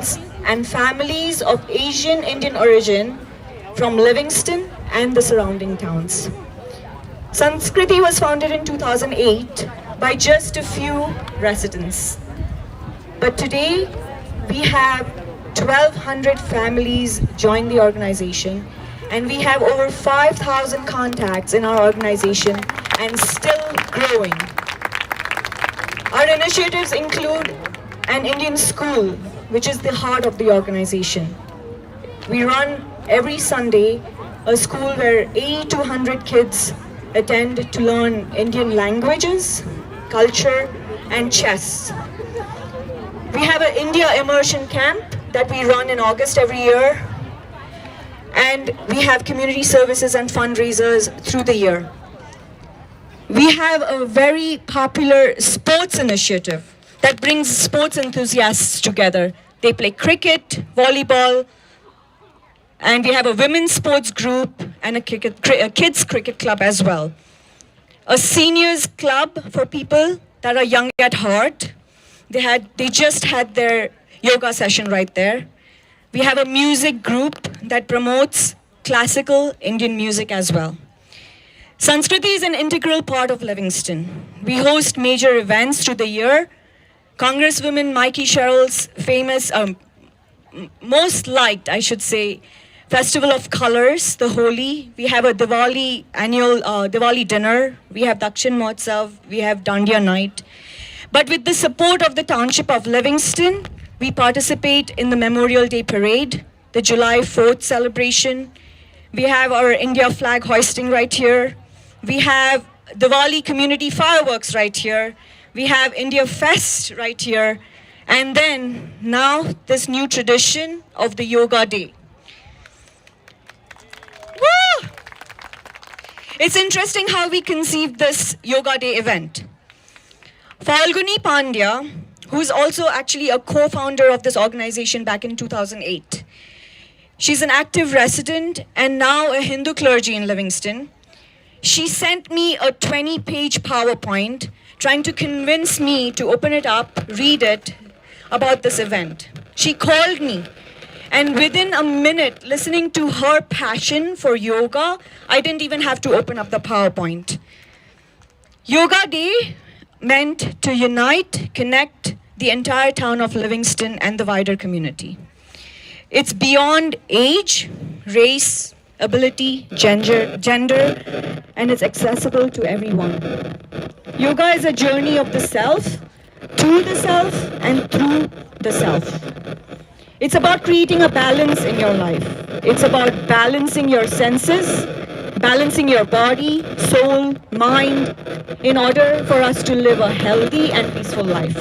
individuals and families of Asian Indian origin from Livingston and the surrounding towns. Sanskriti was founded in 2008 by just a few residents. But today, we have 1,200 families join the organization, and we have over 5,000 contacts in our organization and still growing. Our initiatives include an Indian school, which is the heart of the organization. We run every Sunday a school where 80 to 100 kids attend to learn Indian languages, culture, and chess. We have an India immersion camp that we run in August every year, and we have community services and fundraisers through the year. We have a very popular sports initiative that brings sports enthusiasts together. They play cricket, volleyball, and we have a women's sports group and a kids cricket club as well. A seniors club for people that are young at heart. They just had their yoga session right there. We have a music group that promotes classical Indian music as well. Sanskriti is an integral part of Livingston. We host major events through the year. Congresswoman Mikey Sherrill's famous, most liked, I should say, Festival of Colors, the Holi. We have a Diwali annual Diwali dinner. We have Dakshin Mahotsav. We have Dandiya night. But with the support of the Township of Livingston, we participate in the Memorial Day Parade, the July 4th celebration. We have our India flag hoisting right here. We have Diwali community fireworks right here. We have India Fest right here. And then now this new tradition of the Yoga Day. Woo! It's interesting how we conceived this Yoga Day event. Falguni Pandya, who is also actually a co-founder of this organization back in 2008. She's an active resident and now a Hindu clergy in Livingston. She sent me a 20-page PowerPoint trying to convince me to open it up, read it about this event. She called me, and within a minute, listening to her passion for yoga, I didn't even have to open up the PowerPoint. Yoga Day meant to unite, connect the entire town of Livingston and the wider community. It's beyond age, race, ability, gender, and it's accessible to everyone. Yoga is a journey of the self, to the self, and through the self. It's about creating a balance in your life. It's about balancing your senses, balancing your body, soul, mind, in order for us to live a healthy and peaceful life.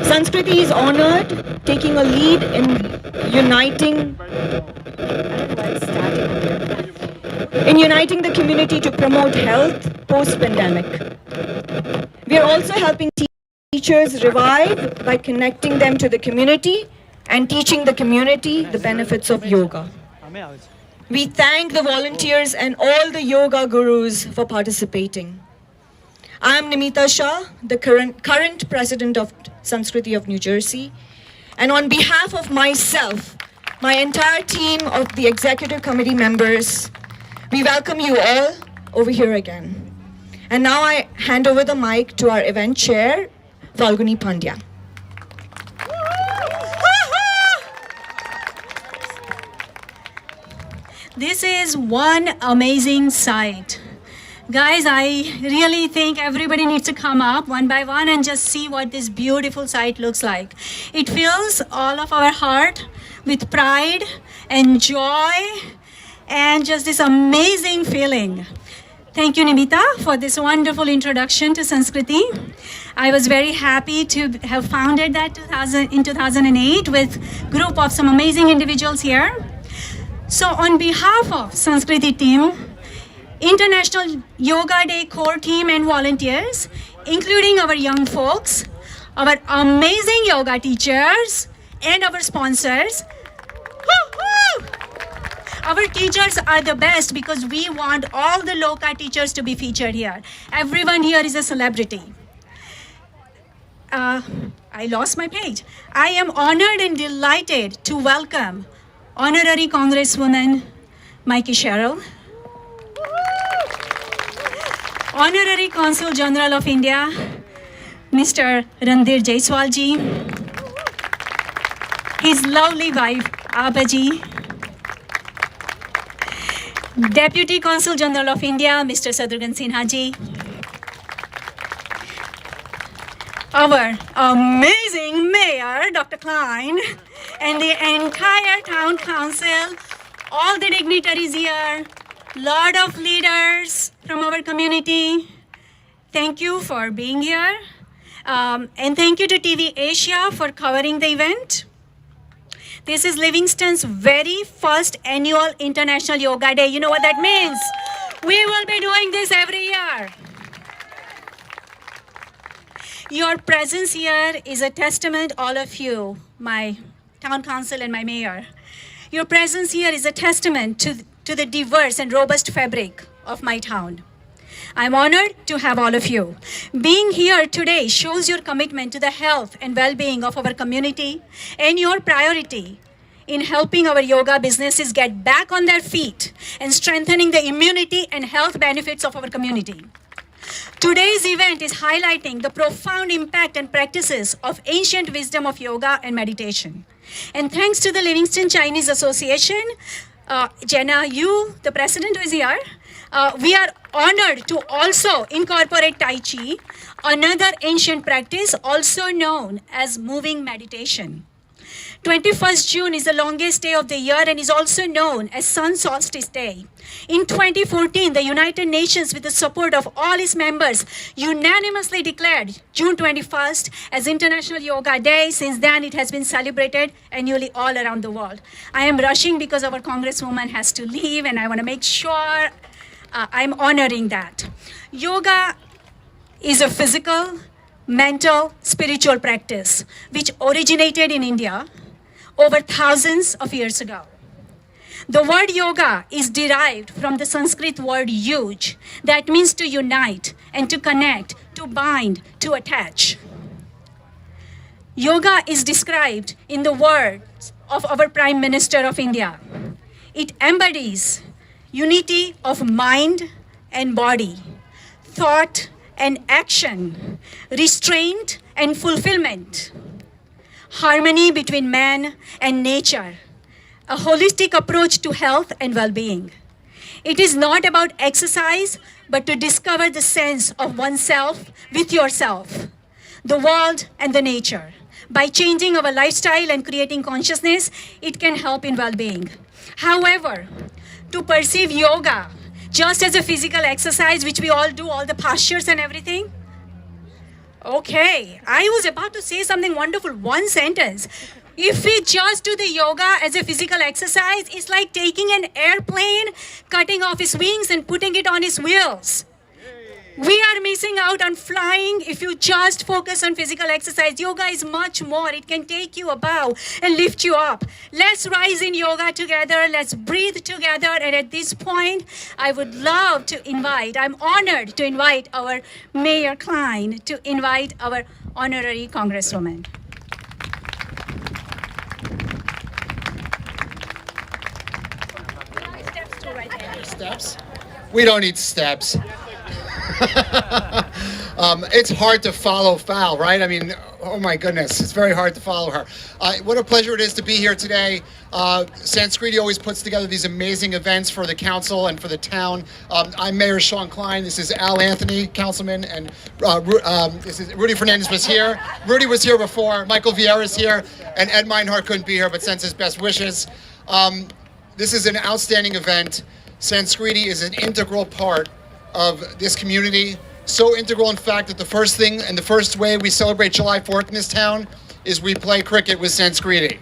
Sanskriti is honored, taking a lead in uniting the community to promote health post-pandemic. We are also helping teachers revive by connecting them to the community and teaching the community the benefits of yoga. We thank the volunteers and all the yoga gurus for participating. I am Nimita Shah, the current president of Sanskriti of New Jersey. And on behalf of myself, my entire team of the executive committee members, we welcome you all over here again. And now I hand over the mic to our event chair, Falguni Pandya. This is one amazing sight. Guys, I really think everybody needs to come up one by one and just see what this beautiful sight looks like. It fills all of our heart with pride and joy and just this amazing feeling. Thank you, Nimita, for this wonderful introduction to Sanskriti. I was very happy to have founded that in 2008 with a group of some amazing individuals here. So on behalf of Sanskriti team, International Yoga Day core team and volunteers, including our young folks, our amazing yoga teachers, and our sponsors. Woo-hoo! Our teachers are the best because we want all the Loka teachers to be featured here. Everyone here is a celebrity. I lost my page. I am honored and delighted to welcome Honorary Congresswoman Mikey Sherrill, Honorary Consul General of India, Mr. Randhir Jaiswalji, his lovely wife, Abaji, Deputy Consul General of India, Mr. Sadrugan Sinha ji, our amazing Mayor, Dr. Klein, and the entire Town Council, all the dignitaries here, lot of leaders from our community. Thank you for being here. And thank you to TV Asia for covering the event. This is Livingston's very first annual International Yoga Day. You know what that means? We will be doing this every year. Your presence here is a testament, all of you, my town council and my mayor. Your presence here is a testament to the diverse and robust fabric of my town. I'm honored to have all of you. Being here today shows your commitment to the health and well-being of our community and your priority in helping our yoga businesses get back on their feet and strengthening the immunity and health benefits of our community. Today's event is highlighting the profound impact and practices of ancient wisdom of yoga and meditation. And thanks to the Livingston Chinese Association, Jenna, you, the president who is here, we are honored to also incorporate Tai Chi, another ancient practice also known as moving meditation. 21st June is the longest day of the year and is also known as Sun Solstice Day. In 2014, the United Nations, with the support of all its members, unanimously declared June 21st as International Yoga Day. Since then, it has been celebrated annually all around the world. I am rushing because our Congresswoman has to leave, and I want to make sure I'm honoring that. Yoga is a physical, mental, spiritual practice which originated in India over thousands of years ago. The word yoga is derived from the Sanskrit word yuj, that means to unite and to connect, to bind, to attach. Yoga is described in the words of our Prime Minister of India. It embodies unity of mind and body, thought and action, restraint and fulfillment, harmony between man and nature, a holistic approach to health and well-being. It is not about exercise, but to discover the sense of oneself with yourself, the world and the nature. By changing our lifestyle and creating consciousness, it can help in well-being. However, to perceive yoga just as a physical exercise, which we all do, all the postures and everything, okay, I was about to say something wonderful, one sentence. If we just do the yoga as a physical exercise, it's like taking an airplane, cutting off its wings and putting it on its wheels. We are missing out on flying if you just focus on physical exercise. Yoga is much more. It can take you above and lift you up. Let's rise in yoga together. Let's breathe together. And at this point, I would love to invite, I'm honored to invite our Mayor Klein to invite our honorary Congresswoman. Steps? We don't need steps. It's hard to follow Val, right? I mean, oh my goodness, it's very hard to follow her. What a pleasure it is to be here today. Sanskriti always puts together these amazing events for the council and for the town. I'm Mayor Sean Klein. This is Al Anthony, councilman, and this is Rudy Fernandez was here. Rudy was here before. Michael Vieira is here, and Ed Meinhardt couldn't be here, but sends his best wishes. This is an outstanding event. Sanskriti is an integral part of this community. So integral, in fact, that the first thing and the first way we celebrate July 4th in this town is we play cricket with Sanskriti.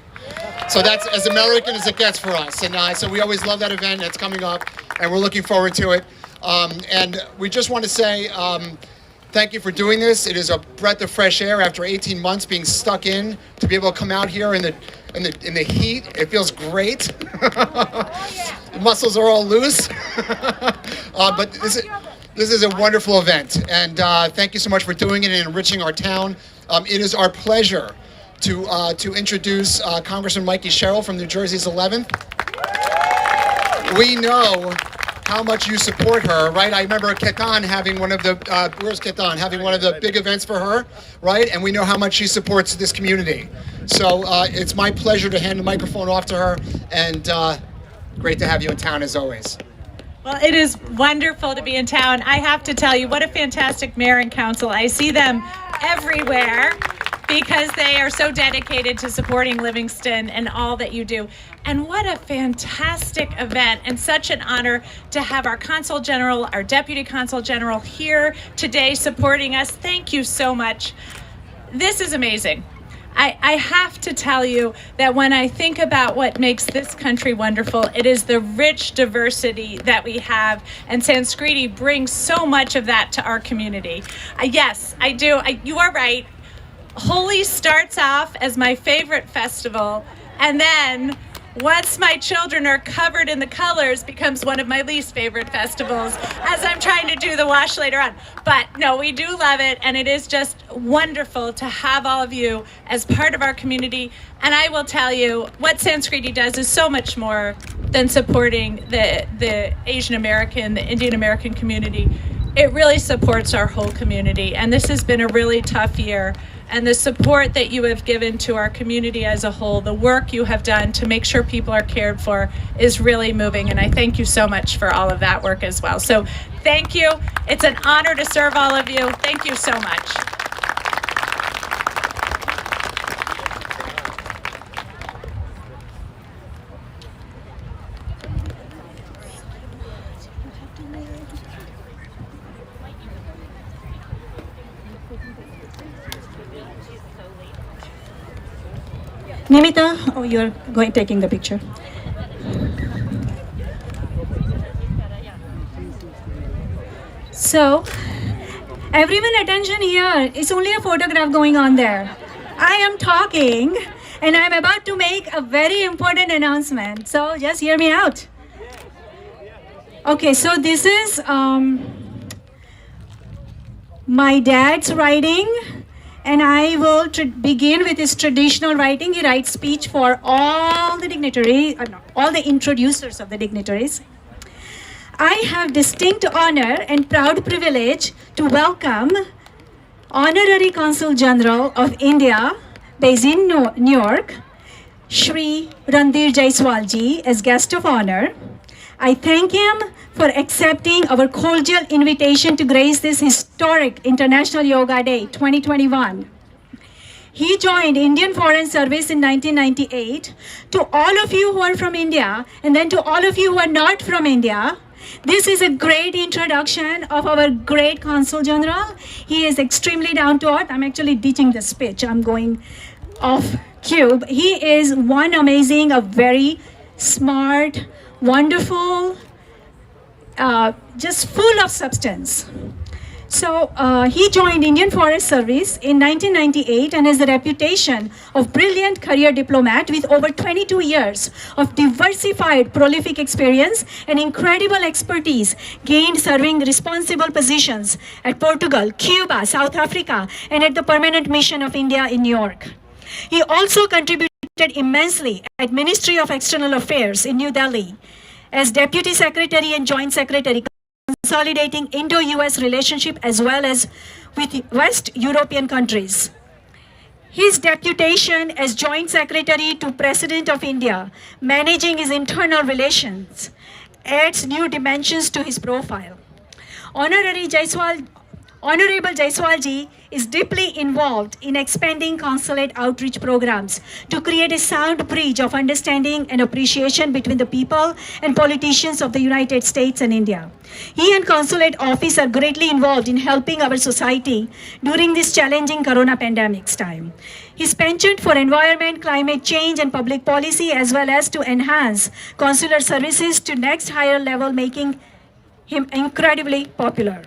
So that's as American as it gets for us. And so we always love that event that's coming up, and we're looking forward to it. And we just want to say thank you for doing this. It is a breath of fresh air after 18 months being stuck in, to be able to come out here in the heat. It feels great. The muscles are all loose. But this is a wonderful event, and thank you so much for doing it and enriching our town. It is our pleasure to introduce Congressman Mikey Sherrill from New Jersey's 11th. We know how much you support her, right? I remember Ketan having one of the, where's Ketan? Having one of the big events for her, right? And we know how much she supports this community. So it's my pleasure to hand the microphone off to her, and great to have you in town as always. Well, it is wonderful to be in town. I have to tell you, what a fantastic mayor and council. I see them everywhere because they are so dedicated to supporting Livingston and all that you do. And what a fantastic event, and such an honor to have our Consul General, our Deputy Consul General here today supporting us. Thank you so much. This is amazing. I have to tell you that when I think about what makes this country wonderful, it is the rich diversity that we have, and Sanskriti brings so much of that to our community. Yes, I do. You are right. Holi starts off as my favorite festival, and then once my children are covered in the colors, becomes one of my least favorite festivals as I'm trying to do the wash later on. But no, we do love it, and it is just wonderful to have all of you as part of our community. And I will tell you, what Sanskriti does is so much more than supporting the Asian American, the Indian American community. It really supports our whole community, and this has been a really tough year. And the support that you have given to our community as a whole, the work you have done to make sure people are cared for, is really moving. And I thank you so much for all of that work as well. So thank you. It's an honor to serve all of you. Thank you so much. Nimita, oh, you're taking the picture. So, everyone attention here. It's only a photograph going on there. I am talking and I'm about to make a very important announcement. So, just hear me out. Okay, so this is my dad's writing. And I will begin with his traditional writing. He writes speech for all the dignitaries, all the introducers of the dignitaries. I have distinct honor and proud privilege to welcome Honorary Consul General of India, based in New York, Shri Randir Jaiswalji, as guest of honor. I thank him for accepting our cordial invitation to grace this historic International Yoga Day 2021. He joined Indian Foreign Service in 1998. To all of you who are from India, and then to all of you who are not from India, this is a great introduction of our great Consul General. He is extremely down to earth. I'm actually teaching the speech. I'm going off cue. He is one amazing, a very smart, wonderful, just full of substance. So he joined Indian Forest Service in 1998 and has the reputation of brilliant career diplomat with over 22 years of diversified, prolific experience and incredible expertise gained serving responsible positions at Portugal, Cuba, South Africa, and at the Permanent Mission of India in New York. He also contributed immensely at Ministry of External Affairs in New Delhi as Deputy Secretary and Joint Secretary, consolidating Indo-US relationship as well as with West European countries. His deputation as Joint Secretary to President of India, managing his internal relations, adds new dimensions to his profile. Honorable Jaiswalji is deeply involved in expanding consulate outreach programs to create a sound bridge of understanding and appreciation between the people and politicians of the United States and India. He and consulate office are greatly involved in helping our society during this challenging corona pandemic's time. His penchant for environment, climate change, and public policy, as well as to enhance consular services to next higher level, making him incredibly popular.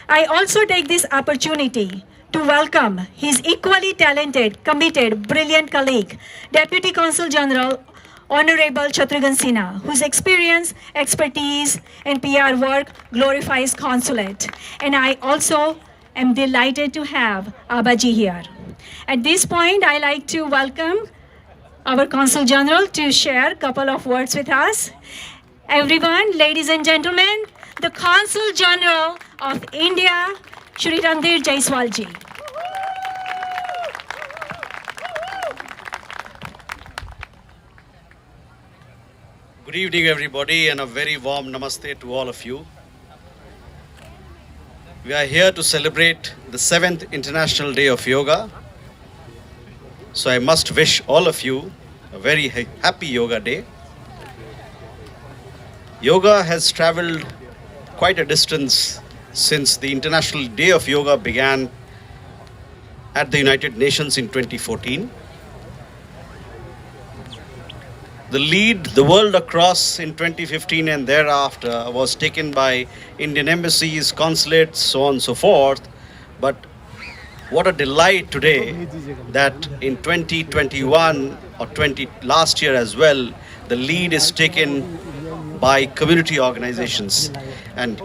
I also take this opportunity to welcome his equally talented, committed, brilliant colleague, Deputy Consul General, Honorable Shatrughan Sinha, whose experience, expertise, and PR work glorifies consulate. And I also am delighted to have Abaji here. At this point, I like to welcome our Consul General to share a couple of words with us. Everyone, ladies and gentlemen, the Consul General of India, Shri Randir Jaiswal ji. Good evening, everybody, and a very warm namaste to all of you. We are here to celebrate the 7th International Day of Yoga. So I must wish all of you a very happy Yoga Day. Yoga has traveled quite a distance since the International Day of Yoga began at the United Nations in 2014. The lead the world across in 2015 and thereafter was taken by Indian embassies, consulates, so on and so forth. But what a delight today that in 2021 or last year as well, the lead is taken by community organizations. And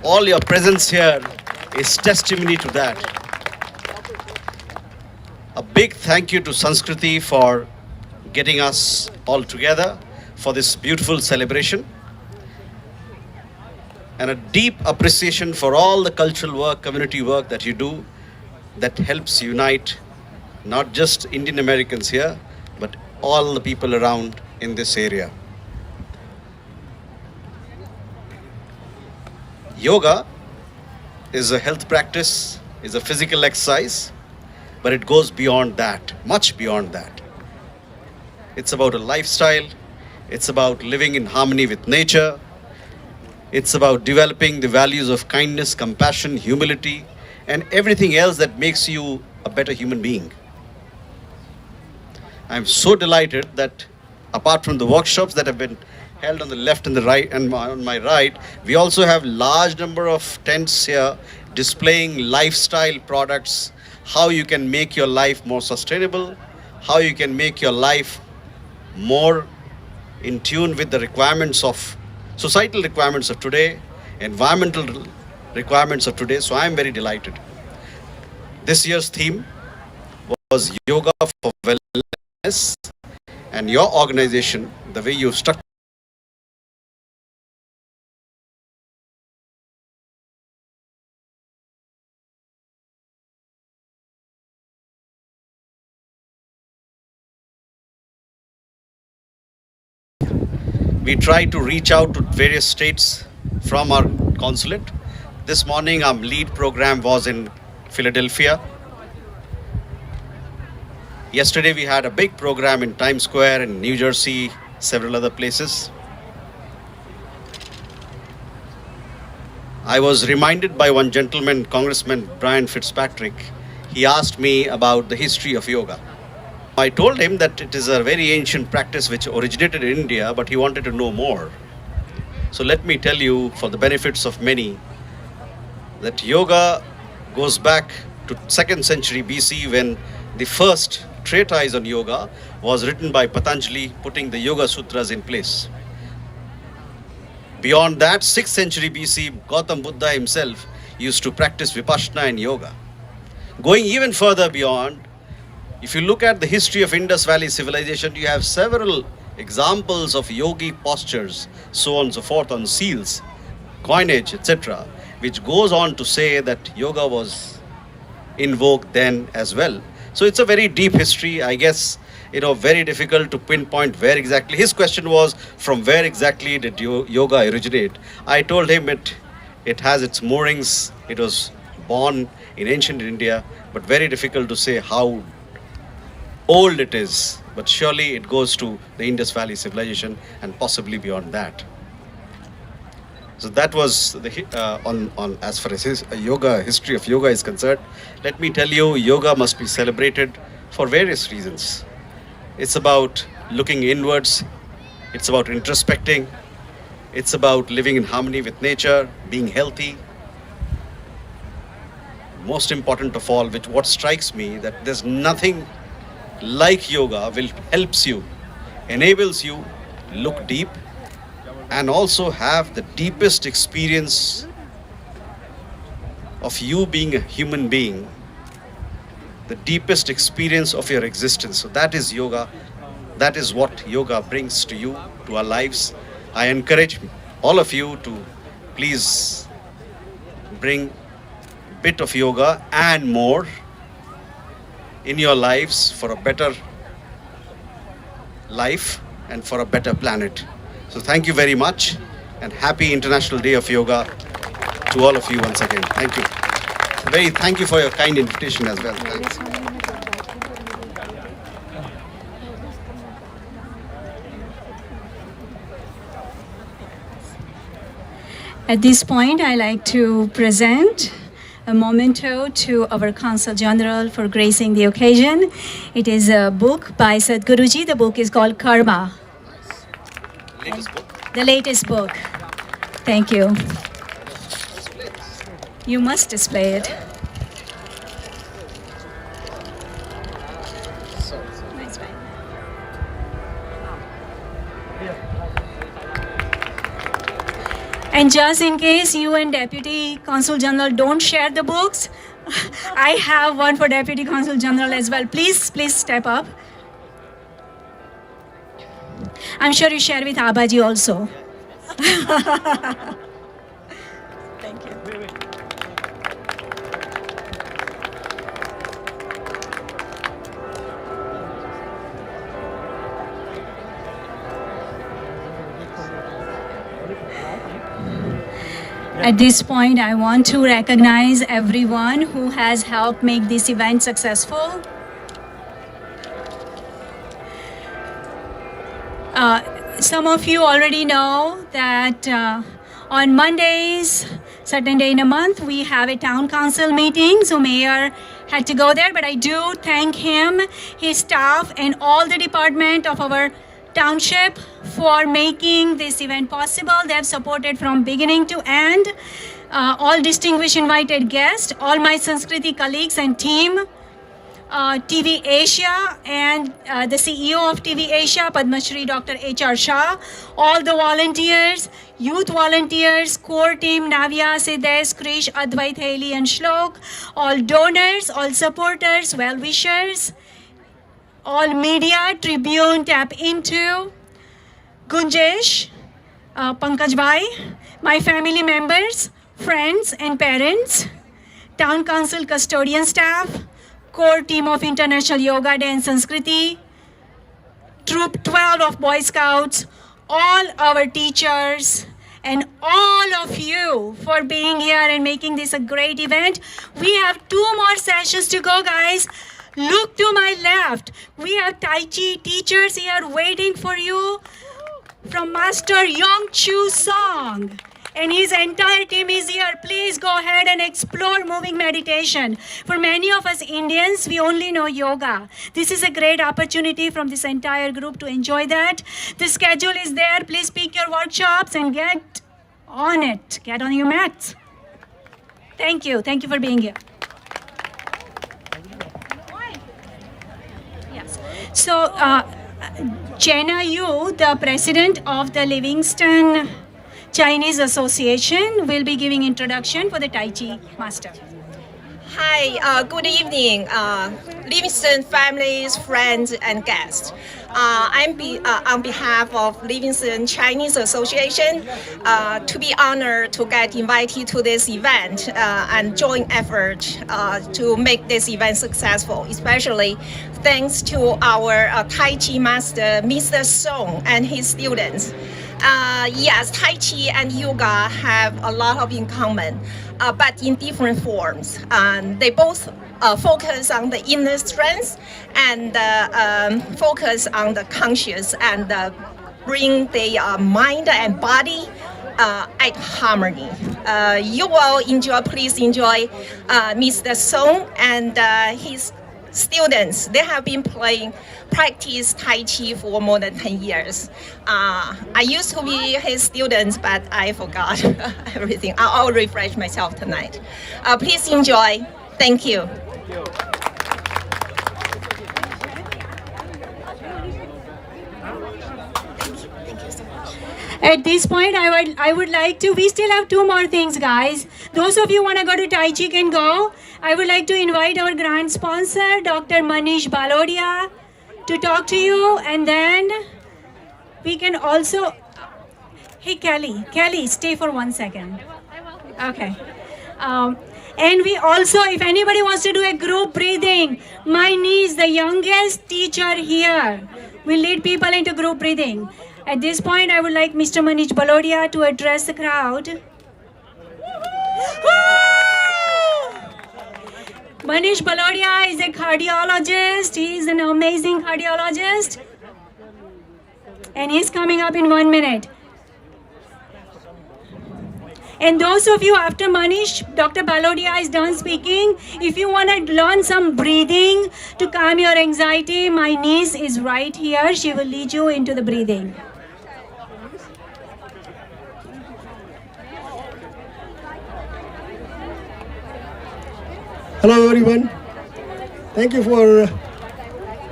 all your presence here is testimony to that. A big thank you to Sanskriti for getting us all together for this beautiful celebration, and a deep appreciation for all the cultural work, community work that you do that helps unite not just Indian Americans here, but all the people around in this area. Yoga is a health practice, is a physical exercise, but it goes beyond that, much beyond that. It's about a lifestyle. It's about living in harmony with nature. It's about developing the values of kindness, compassion, humility, and everything else that makes you a better human being. I'm so delighted that apart from the workshops that have been held on the left and the right and on my right, we also have large number of tents here displaying lifestyle products, how you can make your life more sustainable, how you can make your life more in tune with the requirements of societal requirements of today, environmental requirements of today. So I am very delighted. This year's theme was Yoga for Wellness, and your organization, the way you've structured we try to reach out to various states from our consulate. This morning, our lead program was in Philadelphia. Yesterday, we had a big program in Times Square in New Jersey, several other places. I was reminded by one gentleman, Congressman Brian Fitzpatrick. He asked me about the history of yoga. I told him that it is a very ancient practice which originated in India, but he wanted to know more. So let me tell you, for the benefits of many, that yoga goes back to 2nd century BC, when the first treatise on yoga was written by Patanjali, putting the Yoga Sutras in place. Beyond that, 6th century BC, Gautam Buddha himself used to practice Vipassana and yoga. Going even further beyond, if you look at the history of Indus Valley civilization, you have several examples of yogi postures, so on and so forth, on seals, coinage, etc., which goes on to say that yoga was invoked then as well. So it's a very deep history. I guess, very difficult to pinpoint where exactly. His question was, from where exactly did yoga originate? I told him it has its moorings. It was born in ancient India, but very difficult to say how old it is, but surely it goes to the Indus Valley civilization and possibly beyond that. So that was the on as far as history of yoga is concerned. Let me tell you, yoga must be celebrated for various reasons. It's about looking inwards. It's about introspecting. It's about living in harmony with nature, being healthy. Most important of all, what strikes me, that there's nothing like yoga will helps you, enables you look deep, and also have the deepest experience of you being a human being, the deepest experience of your existence. So that is yoga. That is what yoga brings to you, to our lives. I encourage all of you to please bring a bit of yoga and more in your lives for a better life and for a better planet. So thank you very much, and happy International Day of Yoga to all of you once again. Thank you. Thank you for your kind invitation as well. Thanks. At this point, I like to present a memento to our Consul General for gracing the occasion. It is a book by Sadhguruji. The book is called Karma. Latest book. The latest book. Thank you. You must display it. Nice, right? And just in case you and Deputy Consul General don't share the books, I have one for Deputy Consul General as well. Please step up. I'm sure you share with Abaji also. Thank you. At this point, I want to recognize everyone who has helped make this event successful. Some of you already know that on Mondays, certain day in a month, we have a town council meeting. So Mayor had to go there, but I do thank him, his staff, and all the department of our township for making this event possible. They have supported from beginning to end. All distinguished invited guests, all my Sanskriti colleagues and team, TV Asia and the CEO of TV Asia, Padma Shri Dr. H.R. Shah, all the volunteers, youth volunteers, core team, Navya, Siddesh, Krish, Advait, Haley and Shlok, all donors, all supporters, well-wishers, all media, Tribune, Tap Into, Gunjesh, Pankaj Bhai, my family members, friends and parents, town council custodian staff, core team of International Yoga Day and Sanskriti, Troop 12 of Boy Scouts, all our teachers, and all of you for being here and making this a great event. We have 2 more sessions to go, guys. Look to my left. We have Tai Chi teachers here waiting for you from Master Yong Chu Song. And his entire team is here. Please go ahead and explore moving meditation. For many of us Indians, we only know yoga. This is a great opportunity from this entire group to enjoy that. The schedule is there. Please pick your workshops and get on it. Get on your mats. Thank you. Thank you for being here. Yes. So, Jenna Yu, the president of the Livingston Chinese Association, will be giving introduction for the Tai Chi master. Hi, good evening, Livingston families, friends, and guests. I'm on behalf of Livingston Chinese Association to be honored to get invited to this event and joint effort to make this event successful, especially thanks to our Tai Chi master, Mr. Song, and his students. Yes, Tai Chi and yoga have a lot of in common, but in different forms. They both focus on the inner strength and focus on the conscious and bring the mind and body at harmony. You will enjoy, please enjoy Mr. Song and his students. They have been practice Tai Chi for more than 10 years. I used to be his students, but I forgot everything. I'll refresh myself tonight. Please enjoy. Thank you. At this point, I would like to, we still have two more things, guys. Those of you want to go to Tai Chi can go. I would like to invite our grand sponsor, Dr. Manish Balodia, to talk to you. And then we can also, hey Kelly, stay for 1 second. Okay. And we also, if anybody wants to do a group breathing, my niece, the youngest teacher here, will lead people into group breathing. At this point, I would like Mr. Manish Balodia to address the crowd. Manish Balodia is a cardiologist. He is an amazing cardiologist. And he's coming up in 1 minute. And those of you after Manish, Dr. Balodia is done speaking, if you want to learn some breathing to calm your anxiety, my niece is right here. She will lead you into the breathing. Hello everyone. Thank you for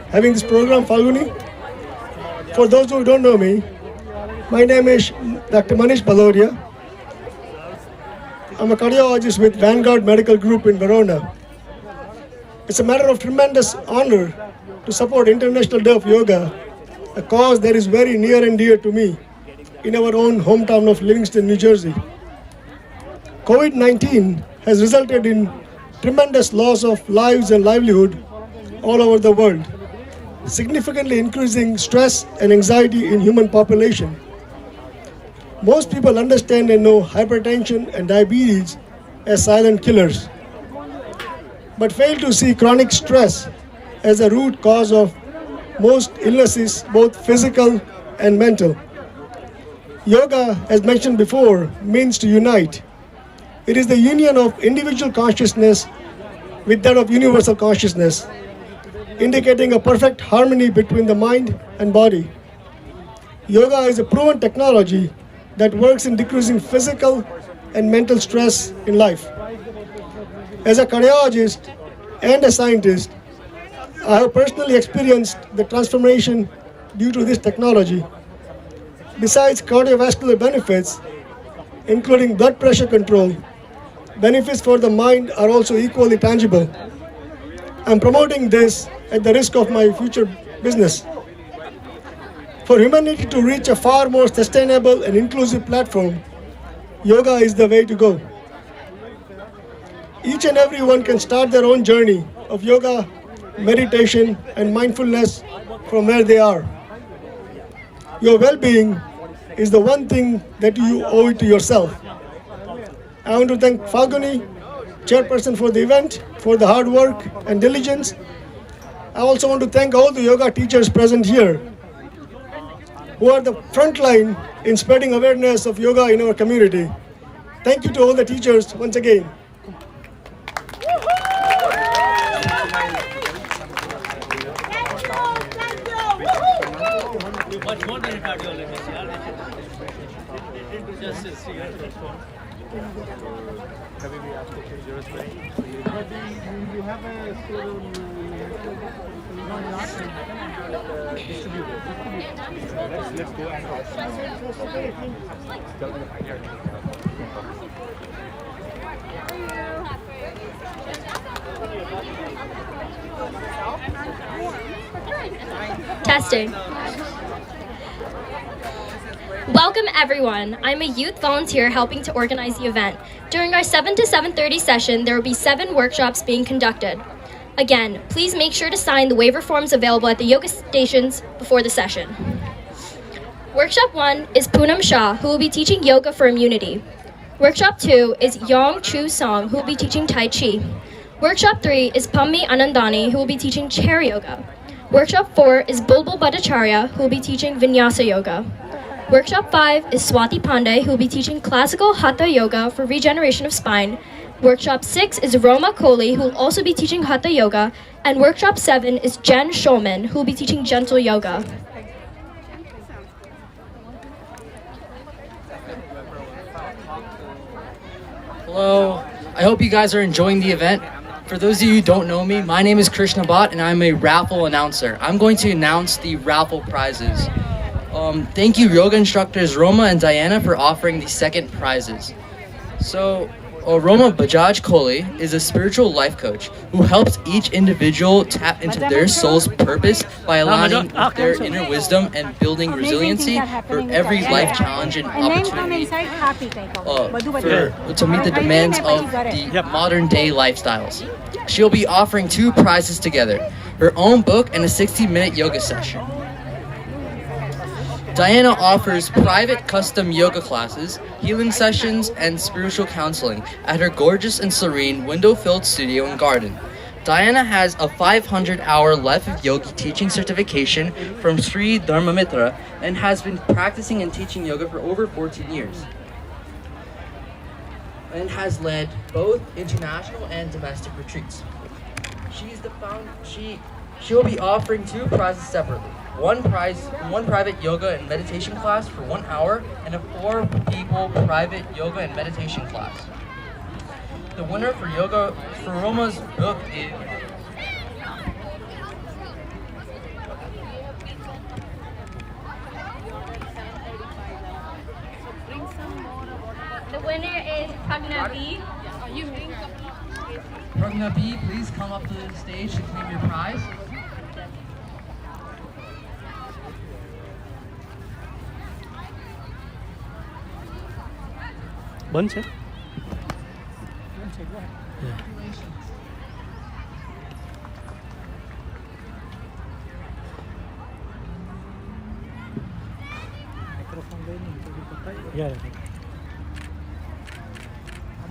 having this program, Falguni. For those who don't know me, my name is Dr. Manish Balodia. I'm a cardiologist with Vanguard Medical Group in Verona. It's a matter of tremendous honor to support International Day of Yoga, a cause that is very near and dear to me in our own hometown of Livingston, New Jersey. COVID-19 has resulted in tremendous loss of lives and livelihood all over the world, significantly increasing stress and anxiety in human population. Most people understand and know hypertension and diabetes as silent killers, but fail to see chronic stress as a root cause of most illnesses, both physical and mental. Yoga, as mentioned before, means to unite. It is the union of individual consciousness with that of universal consciousness, indicating a perfect harmony between the mind and body. Yoga is a proven technology that works in decreasing physical and mental stress in life. As a cardiologist and a scientist, I have personally experienced the transformation due to this technology. Besides cardiovascular benefits, including blood pressure control, benefits for the mind are also equally tangible. I'm promoting this at the risk of my future business. For humanity to reach a far more sustainable and inclusive platform, yoga is the way to go. Each and everyone can start their own journey of yoga, meditation, and mindfulness from where they are. Your well-being is the one thing that you owe it to yourself. I want to thank Falguni, chairperson for the event, for the hard work and diligence. I also want to thank all the yoga teachers present here, who are the front line in spreading awareness of yoga in our community. Thank you to all the teachers once again. Testing. Welcome everyone. I'm a youth volunteer helping to organize the event. During our 7 to 7:30 session, there will be 7 workshops being conducted. Again, please make sure to sign the waiver forms available at the yoga stations before the session. Workshop 1 is Poonam Shah, who will be teaching yoga for immunity. Workshop 2 is Yong Chu Song, who will be teaching Tai Chi. Workshop 3 is Pammi Anandani, who will be teaching chair yoga. Workshop 4 is Bulbul Bhattacharya, who will be teaching Vinyasa Yoga. Workshop 5 is Swati Pandey, who will be teaching classical Hatha Yoga for regeneration of spine. Workshop 6 is Roma Kohli, who will also be teaching Hatha Yoga. And Workshop 7 is Jen Shulman, who will be teaching Gentle Yoga. Hello, I hope you guys are enjoying the event. For those of you who don't know me, my name is Krishna Bhatt and I'm a raffle announcer. I'm going to announce the raffle prizes. Thank you, yoga instructors Roma and Diana, for offering the second prizes. So, Roma Bajaj Kohli is a spiritual life coach who helps each individual tap into their soul's purpose by aligning with their inner wisdom and building resiliency for every life challenge and opportunity to meet the demands of the modern day lifestyles. She'll be offering 2 prizes together, her own book and a 60-minute yoga session. Diana offers private custom yoga classes, healing sessions, and spiritual counseling at her gorgeous and serene window-filled studio and garden. Diana has a 500-hour Life of Yogi teaching certification from Sri Dharmamitra and has been practicing and teaching yoga for over 14 years. And has led both international and domestic retreats. She will be offering 2 prizes separately. One private yoga and meditation class for 1 hour and a 4-people private yoga and meditation class. The winner for Roma's book is The winner is Pragna B. Pragna B. Please come up to the stage to claim your prize. બંધ છે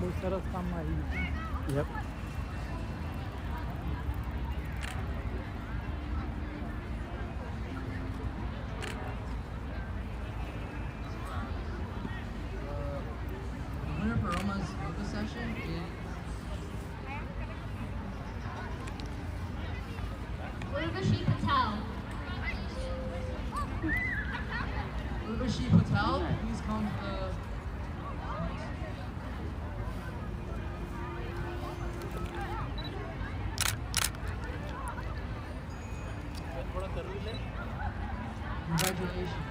બહુ સરસ કામમાં આવી ગયું. Winner for Roma's yoga session is Urvashi Patel. Urvashi Patel. Please come to the congratulations.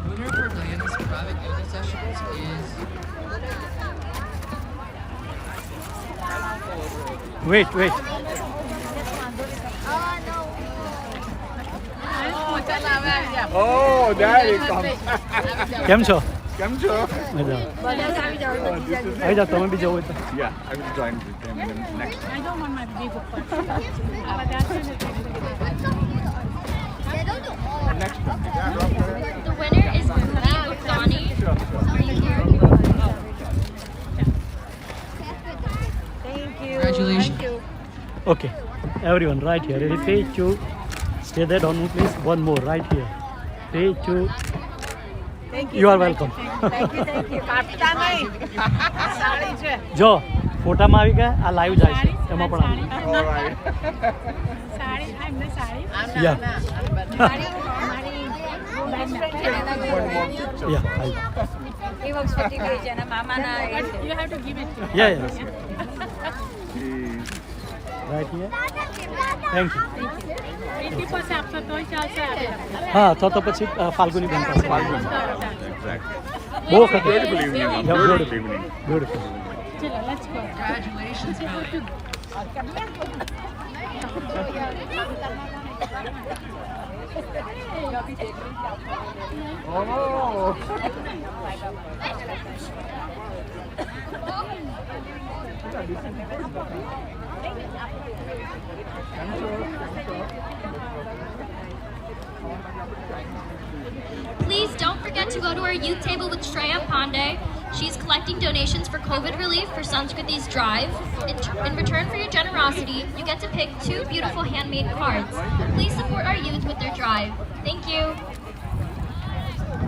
Winner for Diana's private yoga sessions is wait Oh, there it comes. કેમ છો Come to. મજા આવી જાઓ તમે બી જવું હોય તો Yeah, I will join with them in the next time. The winner is Ruby Guptani. congratulations. Okay, everyone, right here. Ready? 3, 2. Stay there, don't move, please. One more, right here. 3, 2. You are welcome. જો ફોટામાં આવી ગયા આ live જાય છે એમાં પણ આવી All right. Yeah yeah yeah right here. Thank you. હા તો પછી ફાલ્ગુની બેન પાસે બહુ વખત Beautiful evening. Beautiful evening. Beautiful Congratulations, Billy. Oh. Please don't forget to go to our youth table with Shreya Pandey. She's collecting donations for COVID relief for Sanskriti's drive. In return for your generosity, you get to pick 2 beautiful handmade cards. Please support our youth with their drive. Thank you.